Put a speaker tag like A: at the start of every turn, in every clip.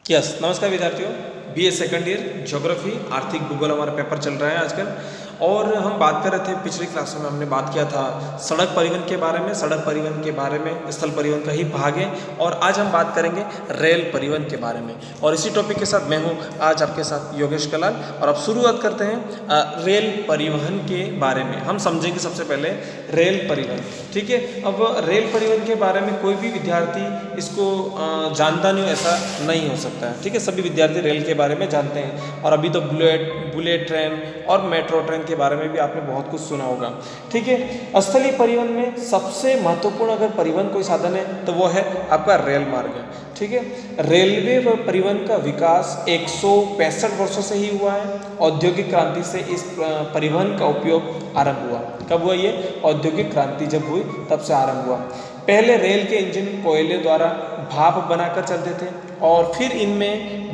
A: Yes नमस्कार विद्यार्थियों, BA second year geography आर्थिक भूगोल हमारा पेपर चल रहा है आजकल। और हम बात कर रहे थे, पिछली क्लास में हमने बात किया था सड़क परिवहन के बारे में। सड़क परिवहन के बारे में स्थल परिवहन का ही भाग है और आज हम बात करेंगे रेल परिवहन के बारे में। और इसी टॉपिक के साथ मैं हूँ आज आपके साथ योगेश कलाल। और अब शुरुआत करते हैं रेल परिवहन के बारे में। हम समझेंगे सबसे पहले रेल परिवहन, ठीक है। अब रेल परिवहन के बारे में कोई भी विद्यार्थी इसको जानता नहीं हो ऐसा नहीं हो सकता है, ठीक है। सभी विद्यार्थी रेल के बारे में जानते हैं और अभी तो बुलेट ट्रेन और मेट्रो ट्रेन के बारे में भी आपने बहुत कुछ सुना होगा, ठीक है। स्थलीय परिवहन में सबसे महत्वपूर्ण अगर परिवहन कोई साधन है तो वो है आपका रेल मार्ग, ठीक है। रेलवे व परिवहन का विकास 165 वर्षों से ही हुआ है। औद्योगिक क्रांति से इस परिवहन का उपयोग आरंभ हुआ। कब हुआ ये? औद्योगिक क्रांति जब हुई तब से आरंभ हुआ। पहले रेल के इंजन कोयले द्वारा भाप बनाकर चलते थे और फिर इनमें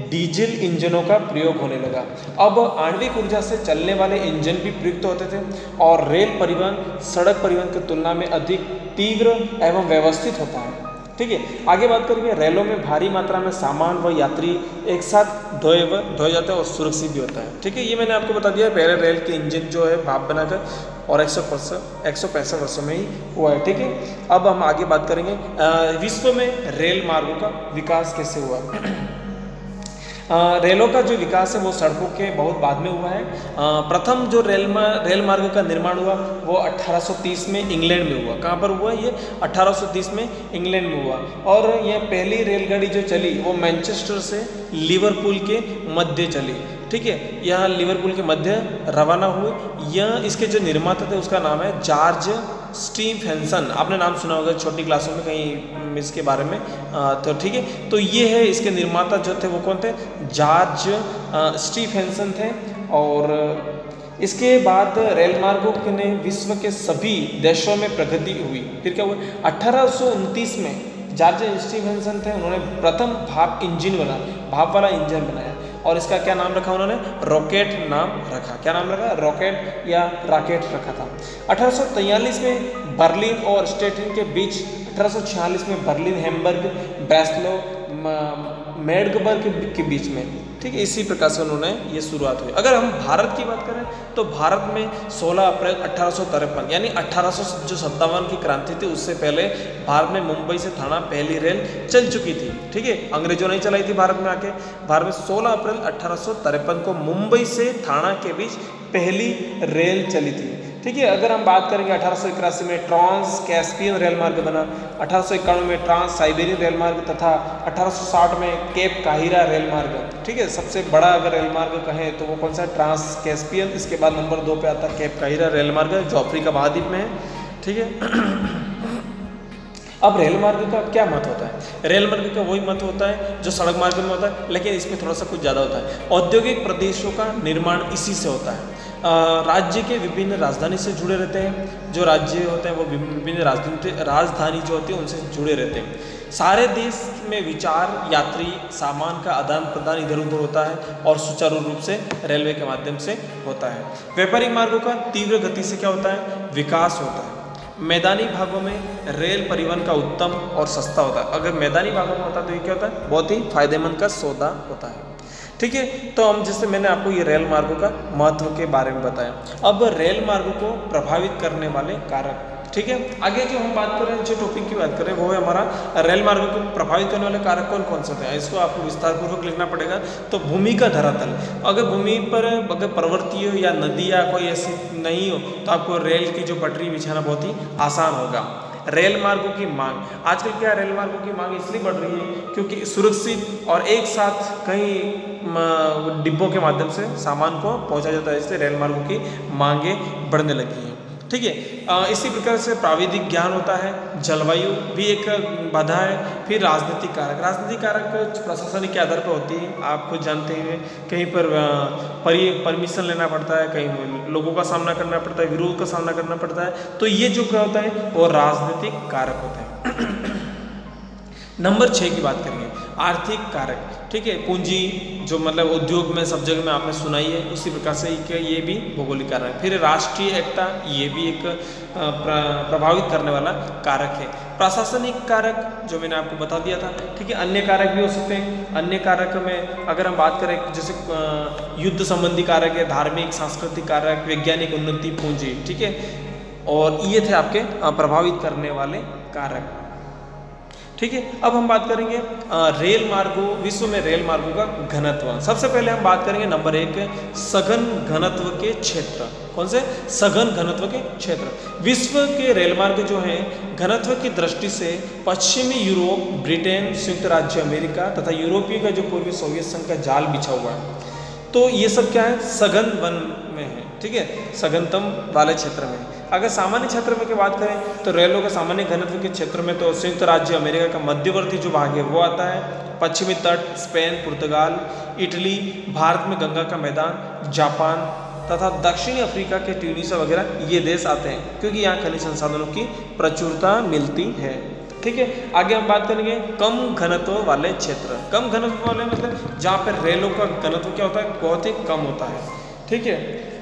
A: डीजल इंजनों का प्रयोग होने लगा। अब आणविक ऊर्जा से चलने वाले इंजन भी प्रयुक्त होते थे और रेल परिवहन सड़क परिवहन की तुलना में अधिक तीव्र एवं व्यवस्थित होता है, ठीक है। आगे बात करेंगे, रेलों में भारी मात्रा में सामान व यात्री एक साथ ढोए जाते हैं और सुरक्षित भी होता है, ठीक है। ये मैंने आपको बता दिया। पहले रेल के इंजन जो है भाप बनाकर और 165 वर्षों में ही हुआ है, ठीक है। अब हम आगे बात करेंगे विश्व में रेल मार्गों का विकास कैसे हुआ। रेलों का जो विकास है वो सड़कों के बहुत बाद में हुआ है। प्रथम जो रेल मार्ग का निर्माण हुआ वो 1830 में इंग्लैंड में हुआ। कहाँ पर हुआ ये? 1830 में इंग्लैंड में हुआ। और यह पहली रेलगाड़ी जो चली वो मैनचेस्टर से लिवरपूल के मध्य चली, ठीक है। यहाँ लिवरपूल के मध्य रवाना हुई। यह इसके जो निर्माता थे उसका नाम है जॉर्ज स्टीफेंसन। आपने नाम सुना होगा छोटी क्लासों में कहीं इसके बारे में, तो ठीक है। तो ये है इसके निर्माता जो थे वो कौन थे? जॉर्ज स्टीफेंसन थे। और इसके बाद रेल मार्गों ने विश्व के सभी देशों में प्रगति हुई। फिर क्या हुआ? 1829 में जॉर्ज स्टीफेंसन थे, उन्होंने प्रथम भाप वाला इंजन बनाया और इसका क्या नाम रखा उन्होंने? रॉकेट नाम रखा। क्या नाम रखा? रॉकेट या रॉकेट रखा था। 1843 में बर्लिन और स्टेटिन के बीच, 1846 में बर्लिन, हैम्बर्ग, ब्रेस्लो, मेडगबर्ग के बीच में, ठीक है। इसी प्रकार से उन्होंने ये शुरुआत हुई। अगर हम भारत की बात करें तो भारत में 16 अप्रैल 1853 यानी 1857 की क्रांति थी, उससे पहले भारत में मुंबई से थाना पहली रेल चल चुकी थी, ठीक है। अंग्रेजों ने चलाई थी भारत में आके। भारत में 16 अप्रैल 1853 को मुंबई से थाना के बीच पहली रेल चली थी, ठीक है। अगर हम बात करेंगे 1881 में ट्रांस कैस्पियन रेल मार्ग बना, 1891 में ट्रांस साइबेरियन रेल मार्ग तथा 1860 में केप काहिरा रेल मार्ग, ठीक है। सबसे बड़ा अगर रेल मार्ग कहें तो वो कौन सा? Trans Caspian. इसके बाद नंबर 2 पे आता है केप काहिरा रेल मार्ग जो अफ्रीका महाद्वीप में है, ठीक है। अब रेल मार्ग का क्या महत्व होता है? रेल मार्ग का वही महत्व होता है जो सड़क मार्ग में होता है, लेकिन इसमें थोड़ा सा कुछ ज़्यादा होता है। औद्योगिक प्रदेशों का निर्माण इसी से होता है। राज्य के विभिन्न राजधानी से जुड़े रहते हैं। जो राज्य होते हैं वो विभिन्न राजधानी जो होती है उनसे जुड़े रहते हैं। सारे देश में विचार, यात्री, सामान का आदान प्रदान इधर उधर होता है और सुचारू रूप से रेलवे के माध्यम से होता है। व्यापारिक मार्गों का तीव्र गति से क्या होता है? विकास होता है। मैदानी भागों में रेल परिवहन का उत्तम और सस्ता होता है। अगर मैदानी भागों में होता है तो ये क्या होता है? बहुत ही फायदेमंद का सौदा होता है, ठीक है। तो हम जैसे मैंने आपको ये रेल मार्गों का महत्व के बारे में बताया। अब रेल मार्गों को प्रभावित करने वाले कारक, ठीक है। आगे जो हम बात कर रहे हैं, जो टॉपिक की बात कर रहे हैं वो है हमारा रेल मार्गों को प्रभावित करने वाले कारक कौन कौन से हैं। इसको आपको विस्तारपूर्वक लिखना पड़ेगा। तो भूमि का धरातल, अगर भूमि पर अगर पर्वतीय हो या नदी या कोई ऐसी नहीं हो तो आपको रेल की जो पटरी बिछाना बहुत ही आसान होगा। रेल मार्गों की मांग, आजकल क्या रेल मार्गों की मांग इसलिए बढ़ रही है क्योंकि सुरक्षित और एक साथ कई डिब्बों के माध्यम से सामान को पहुंचा जाता है, इसलिए रेल मार्गों की मांगे बढ़ने लगी हैं, ठीक है। इसी प्रकार से प्राविधिक ज्ञान होता है। जलवायु भी एक बाधा है। फिर राजनीतिक कारक प्रशासनिक के आधार पर होती है। आप खुद जानते हैं कहीं पर परमिशन लेना पड़ता है, कहीं लोगों का सामना करना पड़ता है, विरोध का सामना करना पड़ता है। तो ये जो क्या होता है वो राजनीतिक कारक होता है। नंबर 6 की बात करेंगे, आर्थिक कारक, ठीक ठीक है। पूंजी जो मतलब उद्योग में सब जगह में आपने सुनाई है, उसी प्रकार से ये भी भौगोलिक कारक है। फिर राष्ट्रीय एकता, ये भी एक प्रभावित करने वाला कारक है। प्रशासनिक कारक जो मैंने आपको बता दिया था, ठीक है। अन्य कारक भी हो सकते हैं। अन्य कारक में अगर हम बात करें जैसे युद्ध संबंधी कारक है, धार्मिक सांस्कृतिक कारक, वैज्ञानिक उन्नति, पूंजी, ठीक है। और ये थे आपके प्रभावित करने वाले कारक, ठीक है। अब हम बात करेंगे रेल मार्गों, विश्व में रेल मार्गों का घनत्व। सबसे पहले हम बात करेंगे नंबर 1 सघन घनत्व के क्षेत्र। कौन से? सघन घनत्व के क्षेत्र। विश्व के रेल मार्ग जो हैं घनत्व की दृष्टि से पश्चिमी यूरोप, ब्रिटेन, संयुक्त राज्य अमेरिका तथा यूरोपीय का जो पूर्वी सोवियत संघ का जाल बिछा हुआ है, तो ये सब क्या है? सघन वन में है, ठीक है, सघनतम वाले क्षेत्र में। अगर सामान्य क्षेत्र में की बात करें तो रेलों का सामान्य घनत्व के क्षेत्र में तो संयुक्त राज्य अमेरिका का मध्यवर्ती जो भाग है वो आता है, पश्चिमी तट, स्पेन, पुर्तगाल, इटली, भारत में गंगा का मैदान, जापान तथा दक्षिणी अफ्रीका के ट्यूनीशिया वगैरह ये देश आते हैं, क्योंकि यहाँ खनिज संसाधनों की प्रचुरता मिलती है, ठीक है। आगे हम बात करेंगे कम घनत्व वाले क्षेत्र। कम घनत्व वाले मतलब जहाँ पर रेलों का घनत्व क्या होता है? बहुत ही कम होता है, ठीक है।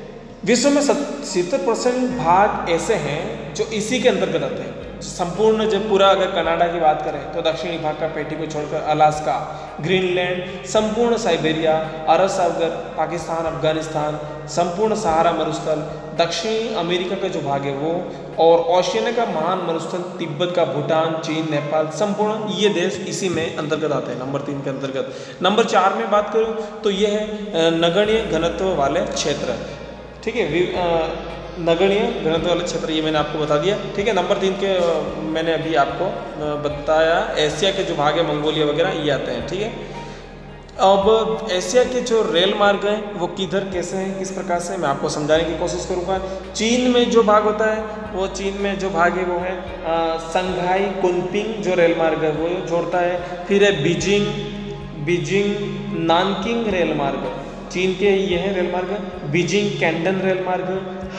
A: विश्व में 70% भाग ऐसे हैं जो इसी के अंतर्गत आते हैं। संपूर्ण जब पूरा अगर कनाडा की बात करें तो दक्षिणी भाग का पेटी को छोड़कर अलास्का, ग्रीनलैंड, संपूर्ण साइबेरिया, अरब सागर, पाकिस्तान, अफगानिस्तान, संपूर्ण सहारा मरुस्थल, दक्षिणी अमेरिका का जो भाग है वो, और ओशियनिया का महान मरुस्थल, तिब्बत का, भूटान, चीन, नेपाल, संपूर्ण ये देश इसी में अंतर्गत आते हैं, नंबर 3 के अंतर्गत। नंबर 4 में बात करूँ तो ये है नगण्य घनत्व वाले क्षेत्र, ठीक है। नगण्य घनत्व वाले क्षेत्र ये मैंने आपको बता दिया, ठीक है। नंबर 3 के मैंने अभी आपको बताया, एशिया के जो भाग है, मंगोलिया वगैरह ये आते हैं, ठीक है। अब एशिया के जो रेल मार्ग हैं वो किधर कैसे हैं, किस प्रकार से, मैं आपको समझाने की कोशिश करूँगा। चीन में जो भाग होता है वो, चीन में जो भाग है वो है संघाई कुनपिंग जो रेल मार्ग है वो जोड़ता है। फिर है बीजिंग नानकिंग रेल मार्ग, चीन के ये है रेल मार्ग। बीजिंग कैंडन रेल मार्ग,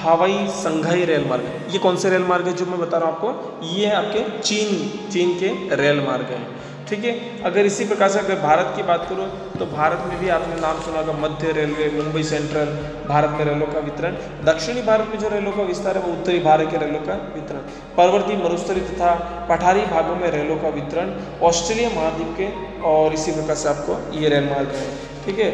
A: हवाई संघाई रेल मार्ग, ये कौन से रेल मार्ग है जो मैं बता रहा हूँ आपको? ये है आपके चीन के रेल मार्ग हैं, ठीक है। अगर इसी प्रकार से अगर भारत की बात करूँ तो भारत में भी आपने नाम सुना होगा, मध्य रेलवे, मुंबई सेंट्रल, भारत में रेलों का वितरण। दक्षिणी भारत में जो रेलों का विस्तार है वो उत्तरी भारत के रेलों का वितरण। पर्वतीय, मरुस्थलीय तथा पठारी भागों में रेलों का वितरण ऑस्ट्रेलिया महाद्वीप के, और इसी प्रकार से आपको ये रेल मार्ग है, ठीक है।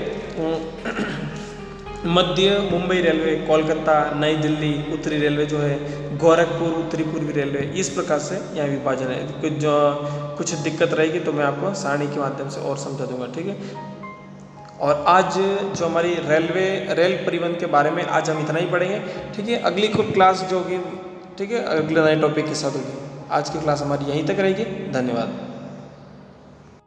A: मध्य मुंबई रेलवे, कोलकाता, नई दिल्ली, उत्तरी रेलवे जो है गोरखपुर, उत्तरी पूर्वी रेलवे, इस प्रकार से यहाँ विभाजन है। कुछ दिक्कत रहेगी तो मैं आपको सारणी के माध्यम से और समझा दूंगा, ठीक है। और आज जो हमारी रेल परिवहन के बारे में आज हम इतना ही पढ़ेंगे, ठीक है। अगली क्लास जो होगी, ठीक है, अगले नए टॉपिक के साथ होगी। आज की क्लास हमारी यहीं तक रहेगी। धन्यवाद।